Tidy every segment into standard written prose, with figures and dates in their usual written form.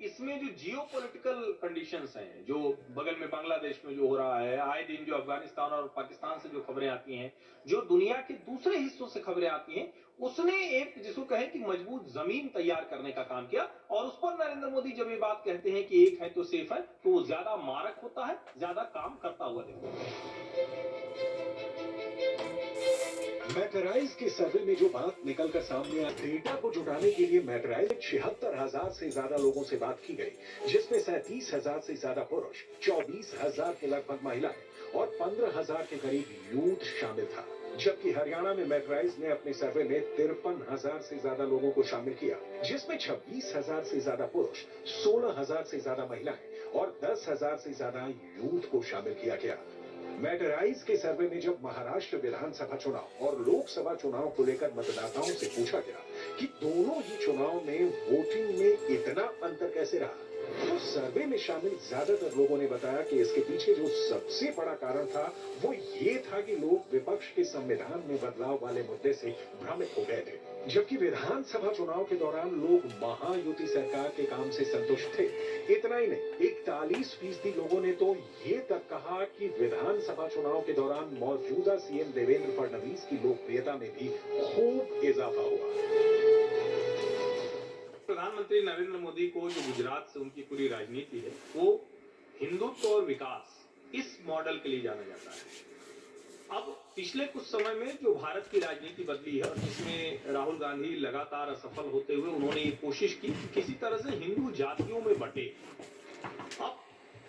इसमें जो geopolitical conditions हैं, जो बगल में बांग्लादेश में जो हो रहा है, आए दिन जो अफगानिस्तान और पाकिस्तान से जो खबरें आती हैं, जो दुनिया के दूसरे हिस्सों से खबरें आती हैं, उसने एक जिसको कहें कि मजबूत जमीन तैयार करने का काम किया। और उस पर नरेंद्र मोदी जब ये बात कहते हैं कि एक है तो सेफ है, तो वो ज्यादा मारक होता है, ज्यादा काम करता हुआ दिखता है। मैटराइज के सर्वे में जो बात निकलकर सामने आई, डेटा को जुटाने के लिए मैटराइज 76,000 से ज्यादा लोगों से बात की गई, जिसमें 37,000 से ज्यादा पुरुष, 24,000 के लगभग महिलाएं और 15,000 के करीब यूथ शामिल था। जबकि हरियाणा में मैटराइज ने अपने सर्वे में 53,000 से ज्यादा लोगों को शामिल किया, जिसमें 26,000 से ज्यादा पुरुष, 16,000 से ज्यादा महिलाएं और 10,000 से ज्यादा यूथ को शामिल किया गया। मैटराइज के सर्वे में जब महाराष्ट्र विधानसभा चुनाव और लोकसभा चुनाव को लेकर मतदाताओं से पूछा गया कि दोनों ही चुनाव में वोटिंग में इतना अंतर कैसे रहा, तो सर्वे में शामिल ज्यादातर लोगों ने बताया कि इसके पीछे जो सबसे बड़ा कारण था वो ये था कि लोग विपक्ष के संविधान में बदलाव वाले मुद्दे से भ्रमित हो गए थे। जबकि विधानसभा चुनाव के दौरान लोग महायुति सरकार के काम से संतुष्ट थे। इतना ही नहीं, 41% लोगों ने तो ये तक कहा कि विधानसभा चुनाव के दौरान मौजूदा सीएम देवेंद्र फडणवीस की लोकप्रियता में भी खूब इजाफा हुआ। प्रधानमंत्री नरेंद्र मोदी को जो गुजरात से उनकी पूरी राजनीति है, वो हिंदुत्व और विकास, इस मॉडल के लिए जाना जाता है। अब पिछले कुछ समय में जो भारत की राजनीति बदली है, जिसमें राहुल गांधी लगातार असफल होते हुए उन्होंने ये कोशिश की कि किसी तरह से हिंदू जातियों में बंटे। अब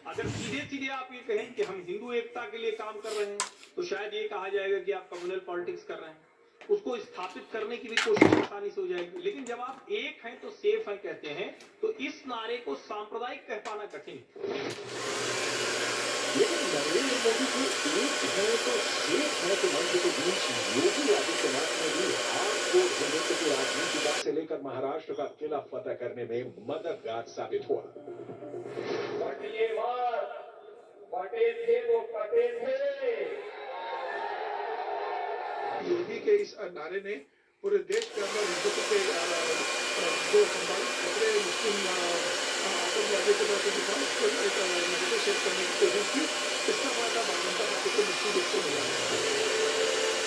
अगर सीधे सीधे आप ये कहें कि हम हिंदू एकता के लिए काम कर रहे हैं, तो शायद ये कहा जाएगा कि आप कम्युनल पॉलिटिक्स कर रहे हैं। उसको स्थापित करने की भी कोशिश आसानी से हो जाएगी। लेकिन जब आप एक हैं तो सेफ हैं कहते हैं, तो इस नारे को सांप्रदायिक कह पाना कठिन। लेकिन नरेंद्र मोदी के एक है तो सेफ है तो मंत्र के बीच योगी आदित्यनाथ ने भी हार्डकोर हिंदुत्व की राजनीति से लेकर महाराष्ट्र का किला फतह करने में मददगार साबित हुआ। बटे थे वो कटे थे। योगी के इस नारे ने पूरे देश के अंदर हिंदुत्व के जो संभावित खतरे मुस्लिम आतंकवादी के तरफ दिखा, उसको एक नजर शेयर करने की कोशिश की। इसका फायदा भारतीय जनता पार्टी को निश्चित रूप से मिला।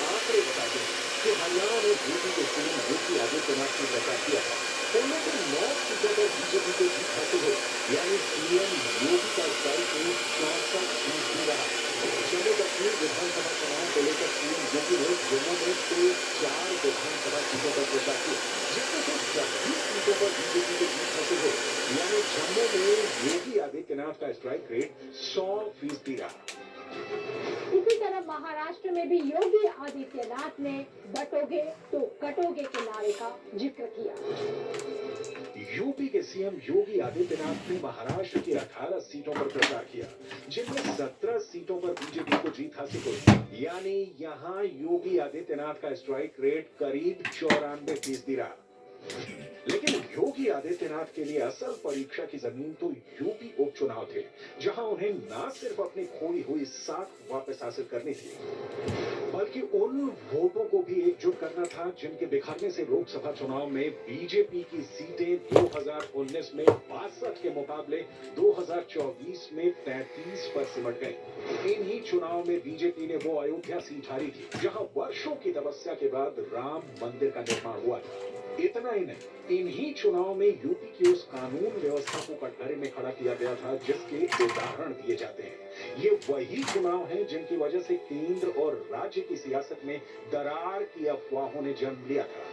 आंकड़े बताते हैं कि हरियाणा में बीजेपी के सीएम योगी आदित्यनाथ ने प्रचार किया था, उनमें से 9 सीटों पर बीजेपी को जीत हासिल हो, यानी सीएम योगी का स्ट्राइक रेट 64% रहा। जम्मू कश्मीर विधानसभा चुनाव को लेकर सीएम योगी ने जम्मू में कुल 4 विधानसभा सीटों पर प्रचार किया, जिसमें से 26 सीटों पर बीजेपी को जीत हासिल हो, यानी जम्मू में योगी आदित्यनाथ का स्ट्राइक रेट 100% रहा। इसी तरह महाराष्ट्र में भी योगी आदित्यनाथ ने बटोगे तो कटोगे के नारे का जिक्र किया। यूपी के सीएम योगी आदित्यनाथ ने महाराष्ट्र की 18 सीटों पर प्रचार किया, जिनमें 17 सीटों पर बीजेपी को जीत हासिल हुई, यानी यहां योगी आदित्यनाथ का स्ट्राइक रेट करीब 94% रहा। लेकिन योगी आदित्यनाथ के लिए असल परीक्षा की जमीन तो यूपी उपचुनाव थे, जहां उन्हें न सिर्फ अपनी खोई हुई साख वापस हासिल करनी थी, बल्कि उन वोटों को भी एकजुट करना था जिनके बिखरने से लोकसभा चुनाव में बीजेपी की सीटें 2019 में 62 के मुकाबले 2024 में 33 पर सिमट गई। इन्हीं चुनाव में बीजेपी ने वो अयोध्या सीट हारी थी, जहां वर्षों की तपस्या के बाद राम मंदिर का निर्माण हुआ था। इतना ही नहीं, इन्हीं चुनाव में यूपी की उस कानून व्यवस्था को कटघरे में खड़ा किया गया था जिसके उदाहरण दिए जाते हैं। ये वही चुनाव हैं जिनकी वजह से केंद्र और राज्य की सियासत में दरार की अफवाहों ने जन्म लिया था।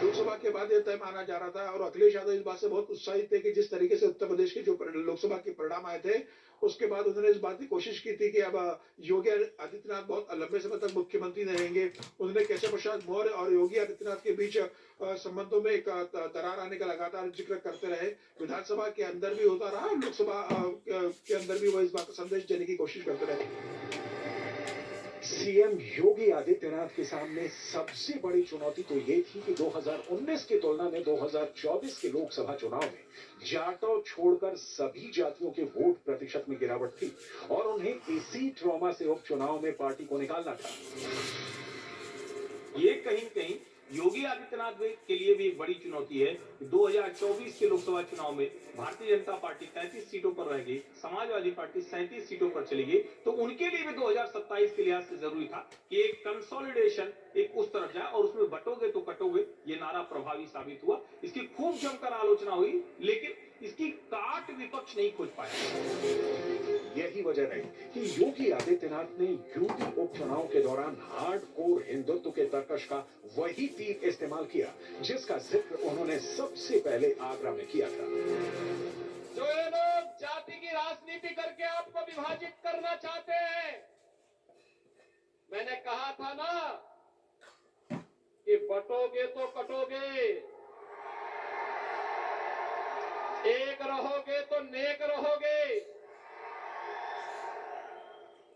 लोकसभा के बाद यह तय माना जा रहा था और अखिलेश यादव इस बात से बहुत उत्साहित थे कि जिस तरीके से उत्तर प्रदेश के जो लोकसभा के परिणाम आए थे, उसके बाद उन्होंने इस बात की कोशिश की थी कि अब योगी आदित्यनाथ बहुत लंबे समय तक मुख्यमंत्री रहेंगे। उन्होंने केशव प्रसाद मौर्य और योगी आदित्यनाथ के बीच संबंधों में एक दरार आने का लगातार जिक्र करते रहे। विधानसभा के अंदर भी होता रहा, लोकसभा के अंदर भी वो इस बात का संदेश देने की कोशिश करते रहे। सीएम योगी आदित्यनाथ के सामने सबसे बड़ी चुनौती तो ये थी कि 2019 की तुलना में 2024 के लोकसभा चुनाव में जाटव छोड़कर सभी जातियों के वोट प्रतिशत में गिरावट थी और उन्हें इसी ट्रॉमा से उपचुनाव में पार्टी को निकालना था। ये कहीं कहीं योगी आदित्यनाथ के लिए भी एक बड़ी चुनौती है कि 2024 के लोकसभा चुनाव में भारतीय जनता पार्टी 33 सीटों पर रह गई, समाजवादी पार्टी 37 सीटों पर चली गई, तो उनके लिए भी 2027 के लिहाज से जरूरी था कि एक कंसोलिडेशन एक उस तरफ जाए और उसमें बटोगे तो कटोगे, ये नारा प्रभावी साबित हुआ। इसकी खूब जमकर आलोचना हुई, लेकिन इसकी काट विपक्ष नहीं खोज पाया। यही वजह रही कि योगी आदित्यनाथ ने यूपी उपचुनाव के दौरान हार्डकोर हिंदुत्व के तर्कश का वही तीर इस्तेमाल किया जिसका जिक्र उन्होंने सबसे पहले आगरा में किया था। जो ये लोग जाति की राजनीति करके आपको विभाजित करना चाहते हैं, मैंने कहा था ना कि बटोगे तो कटोगे, एक रहोगे तो नेक रहोगे।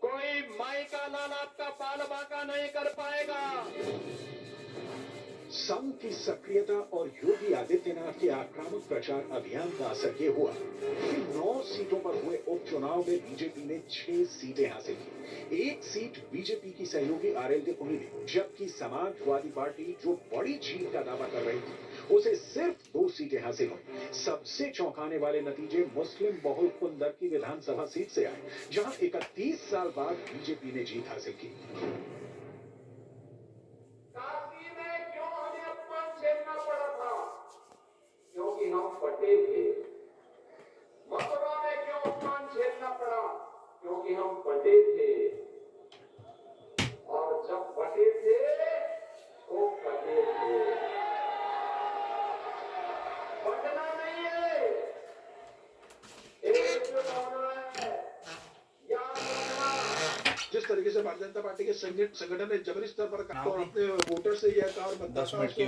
कोई माई का लाल आपका पाल बांका नहीं कर पाएगा। संघ की सक्रियता और योगी आदित्यनाथ के आक्रामक प्रचार अभियान का असर ये हुआ कि 9 सीटों पर हुए उपचुनाव में बीजेपी ने 6 सीटें हासिल की। एक सीट बीजेपी की सहयोगी आरएलडी को मिली, जबकि समाजवादी पार्टी जो बड़ी जीत का दावा कर रही थी उसे सिर्फ 2 सीटें हासिल हुई। सबसे चौंकाने वाले नतीजे मुस्लिम बहुल कुंदर की विधानसभा सीट से आए, जहां 31 साल बाद बीजेपी ने जीत हासिल की। काशी में क्यों हमें अपमान झेलना पड़ा था? क्योंकि हम फटे थे। मथुरा में क्यों अपमान झेलना पड़ा? क्योंकि हम फटे थे। और जब फटे थे तो फटे थे। फटना नहीं है, एक होना है, याद रखना। जिस तरीके से भारतीय जनता पार्टी के संगठन ने जबरी स्तर पर कहा और अपने वोटर से यह कहा और मतदाताओं से